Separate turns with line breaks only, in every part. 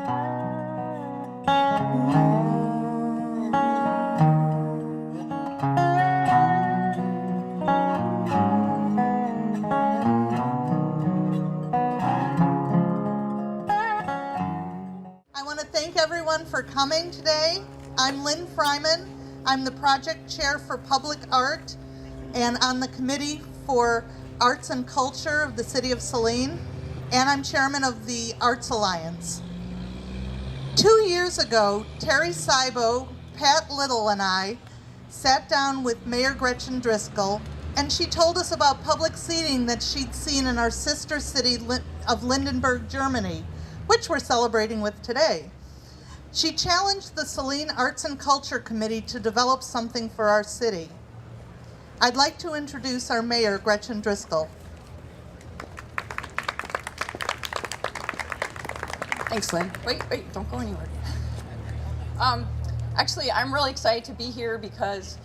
I want to thank everyone for coming today. I'm Lynn Fryman. I'm the project chair for public art and on the committee for arts and culture of the city of Saline, and I'm chairman of the Arts Alliance. 2 years ago, Terry Seibo, Pat Little, and I sat down with Mayor Gretchen Driscoll, and she told us about public seating that she'd seen in our sister city of Lindenberg, Germany, which we're celebrating with today. She challenged the Saline Arts and Culture Committee to develop something for our city. I'd like to introduce our mayor, Gretchen Driscoll.
Thanks, Lynn. Wait, don't go anywhere. Actually, I'm really excited to be here because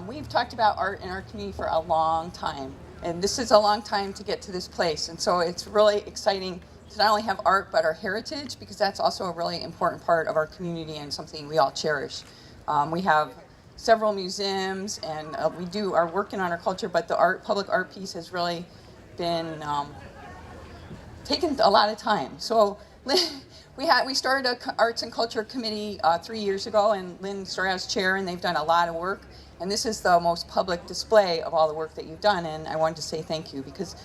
we've talked about art in our community for a long time. And this is a long time to get to this place. And so it's really exciting to not only have art, but our heritage, because that's also a really important part of our community and something we all cherish. We have several museums, and we are working on our culture, but the public art piece has really been taken a lot of time. So we started an arts and culture committee 3 years ago, and Lynn started as chair, and they've done a lot of work. And this is the most public display of all the work that you've done, and I wanted to say thank you, because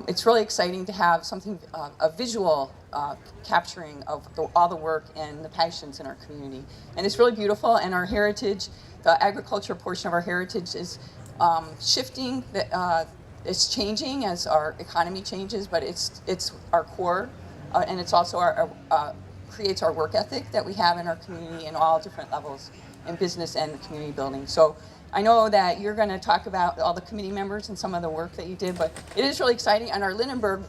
it's really exciting to have something, a visual capturing of all the work and the passions in our community. And it's really beautiful, and our heritage, the agriculture portion of our heritage is shifting, it's changing as our economy changes, but it's our core, and it's also creates our work ethic that we have in our community in all different levels in business and community building. So I know that you're going to talk about all the committee members and some of the work that you did, but it is really exciting. And our Lindenberg,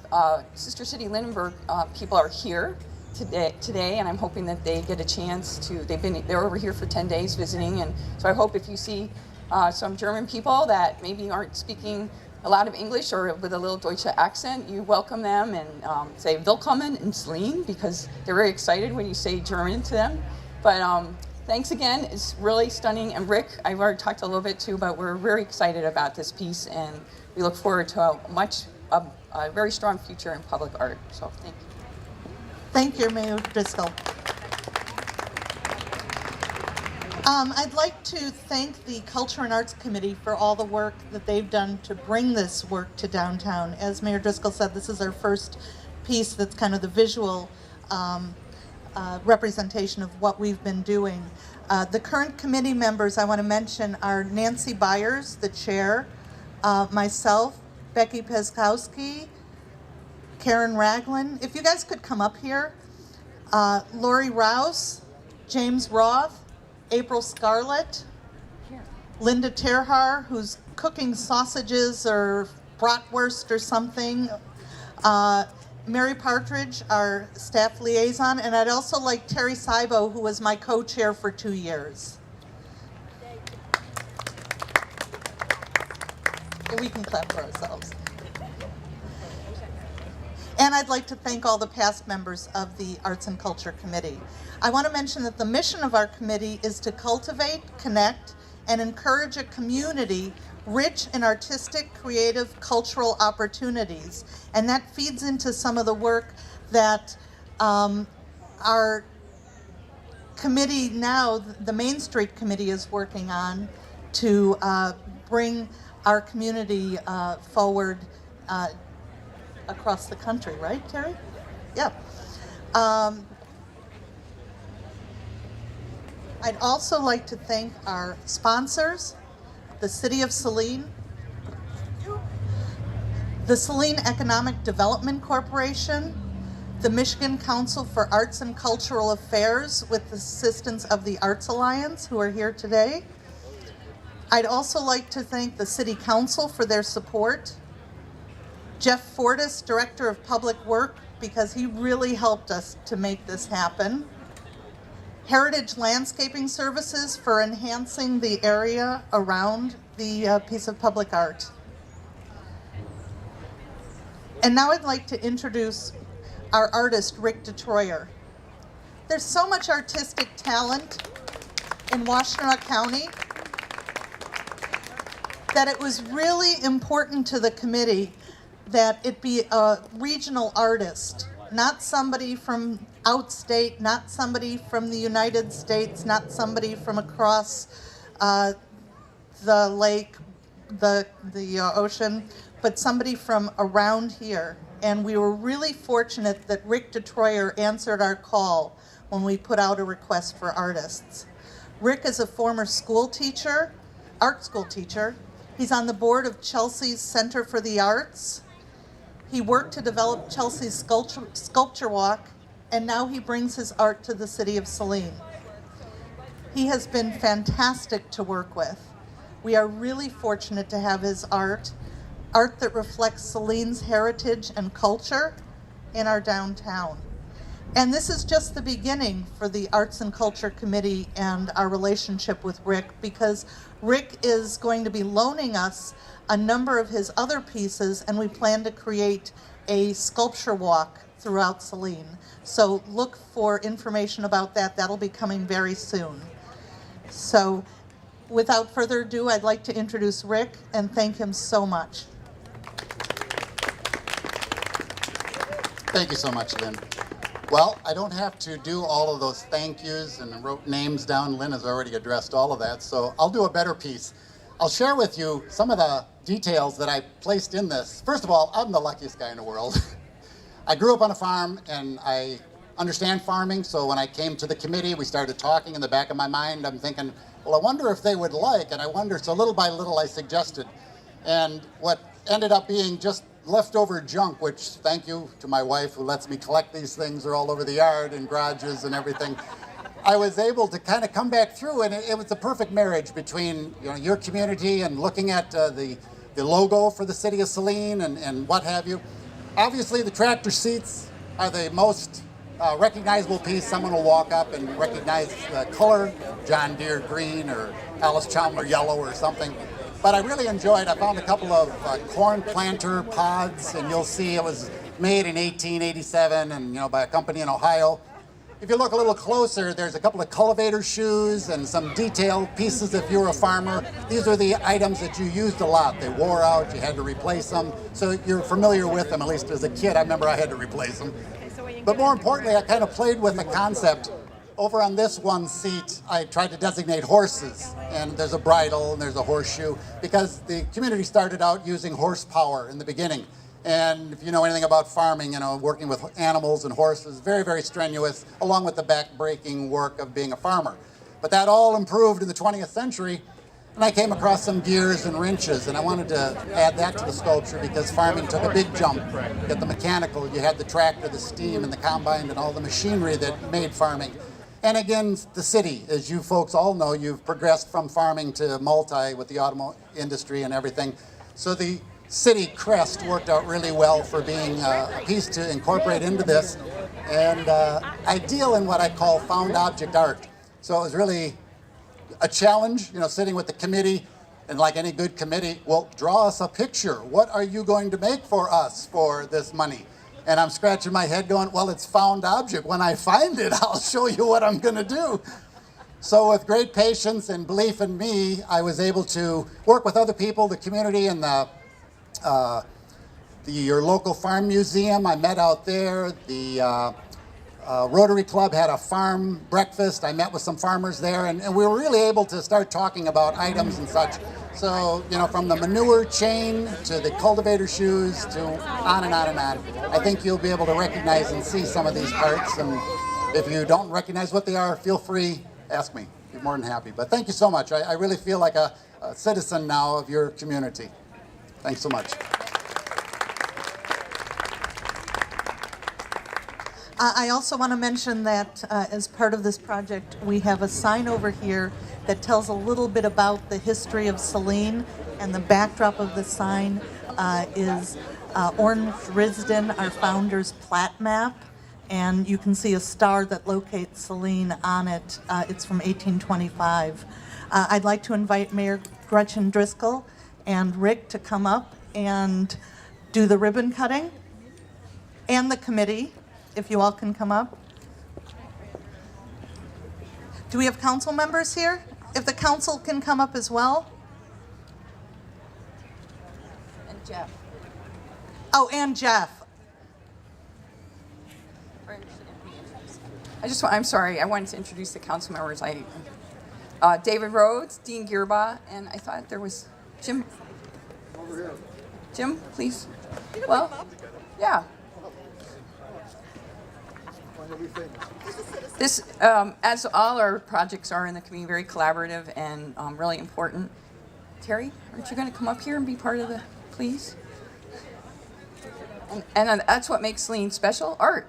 sister city Lindenberg people are here today, and I'm hoping that they get a chance to. They're over here for 10 days visiting, and so I hope if you see some German people that maybe aren't speaking a lot of English or with a little Deutsche accent, you welcome them and say "Willkommen in Saline," because they're very excited when you say German to them. But thanks again. It's really stunning. And Rick, I've already talked a little bit too, but we're very excited about this piece, and we look forward to a very strong future in public art. So thank you.
Thank you, Mayor Driscoll. I'd like to thank the Culture and Arts Committee for all the work that they've done to bring this work to downtown. As Mayor Driscoll said, this is our first piece that's kind of the visual representation of what we've been doing. The current committee members I want to mention are Nancy Byers, the chair, myself, Becky Peskowski, Karen Ragland. If you guys could come up here. Lori Rouse, James Roth, April Scarlett, Linda Terhar, who's cooking sausages or bratwurst or something, Mary Partridge, our staff liaison, and I'd also like Terry Seibo, who was my co-chair for 2 years. We can clap for ourselves. And I'd like to thank all the past members of the Arts and Culture Committee. I want to mention that the mission of our committee is to cultivate, connect, and encourage a community rich in artistic, creative, cultural opportunities. And that feeds into some of the work that our committee now, the Main Street Committee, is working on to bring our community forward across the country, right, Terry? Yeah. I'd also like to thank our sponsors, the City of Saline, the Saline Economic Development Corporation, the Michigan Council for Arts and Cultural Affairs with the assistance of the Arts Alliance, who are here today. I'd also like to thank the City Council for their support, Jeff Fortis, Director of Public Work, because he really helped us to make this happen. Heritage Landscaping Services for enhancing the area around the piece of public art. And now I'd like to introduce our artist, Rick DeTroyer. There's so much artistic talent in Washtenaw County that it was really important to the committee that it be a regional artist, not somebody from outstate, not somebody from the United States, not somebody from across the lake, the ocean, but somebody from around here. And we were really fortunate that Rick DeTroyer answered our call when we put out a request for artists. Rick is a former school teacher, art school teacher. He's on the board of Chelsea's Center for the Arts. He worked to develop Chelsea's sculpture walk, and now he brings his art to the city of Saline. He has been fantastic to work with. We are really fortunate to have his art that reflects Saline's heritage and culture in our downtown. And this is just the beginning for the Arts and Culture Committee and our relationship with Rick, because Rick is going to be loaning us a number of his other pieces, and we plan to create a sculpture walk throughout Saline. So look for information about that. That'll be coming very soon. So without further ado, I'd like to introduce Rick and thank him so much.
Thank you so much, Lynn. Well, I don't have to do all of those thank yous and wrote names down. Lynn has already addressed all of that, so I'll do a better piece. I'll share with you some of the details that I placed in this. First of all, I'm the luckiest guy in the world. I grew up on a farm and I understand farming, so when I came to the committee, we started talking. In the back of my mind, I'm thinking, well, I wonder if they would like, and I wonder, so little by little I suggested. And what ended up being just leftover junk, which thank you to my wife who lets me collect these things. They're all over the yard and garages and everything. I was able to kind of come back through, and it was a perfect marriage between your community and looking at the logo for the city of Saline and what have you. Obviously, the tractor seats are the most recognizable piece. Someone will walk up and recognize the color, John Deere green or Alice Chalmers yellow or something. But I really enjoyed, I found a couple of corn planter pods, and you'll see it was made in 1887 and by a company in Ohio. If you look a little closer, there's a couple of cultivator shoes and some detailed pieces if you're a farmer. These are the items that you used a lot. They wore out, you had to replace them. So you're familiar with them, at least as a kid. I remember I had to replace them. But more importantly, I kind of played with the concept. Over on this one seat, I tried to designate horses, and there's a bridle and there's a horseshoe, because the community started out using horsepower in the beginning. And if you know anything about farming, working with animals and horses, very, very strenuous, along with the back-breaking work of being a farmer. But that all improved in the 20th century, and I came across some gears and wrenches, and I wanted to add that to the sculpture because farming took a big jump. You got the mechanical, you had the tractor, the steam, and the combine, and all the machinery that made farming. And again, the city, as you folks all know, you've progressed from farming to multi with the automotive industry and everything. So the city crest worked out really well for being a piece to incorporate into this. And I deal in what I call found object art. So it was really a challenge, sitting with the committee, and like any good committee, well, draw us a picture. What are you going to make for us for this money? And I'm scratching my head going, well, it's found object. When I find it, I'll show you what I'm going to do. So with great patience and belief in me, I was able to work with other people, the community, and your local farm museum. I met out there. The Rotary Club had a farm breakfast. I met with some farmers there, and we were really able to start talking about items and such. So, from the manure chain to the cultivator shoes to on and on and on. I think you'll be able to recognize and see some of these parts, and if you don't recognize what they are, feel free, ask me. I'd be more than happy. But thank you so much. I really feel like a citizen now of your community. Thanks so much.
I also want to mention that as part of this project, we have a sign over here that tells a little bit about the history of Saline, and the backdrop of the sign is Orrin Risden, our founder's plat map, and you can see a star that locates Saline on it. It's from 1825. I'd like to invite Mayor Gretchen Driscoll and Rick to come up and do the ribbon cutting, and the committee, if you all can come up. Do we have council members here? If the council can come up as well.
And Jeff.
Oh, and Jeff.
I'm sorry, I wanted to introduce the council members. David Rhodes, Dean Gearbaugh, and I thought there was Jim. Over here. Jim, please. Well, yeah. This, as all our projects are in the community, very collaborative and really important. Terry, aren't you going to come up here and be part of the, please? And that's what makes Saline special, art.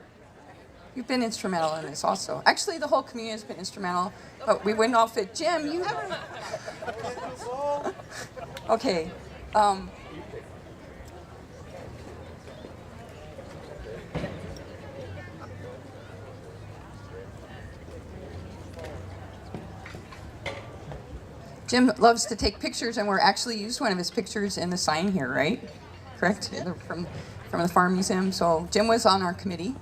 You've been instrumental in this also. Actually, the whole community has been instrumental, but we wouldn't all fit. Jim, you... Okay. Jim loves to take pictures, and we're actually used one of his pictures in the sign here, right? Correct? Yeah. From the Farm Museum. So Jim was on our committee.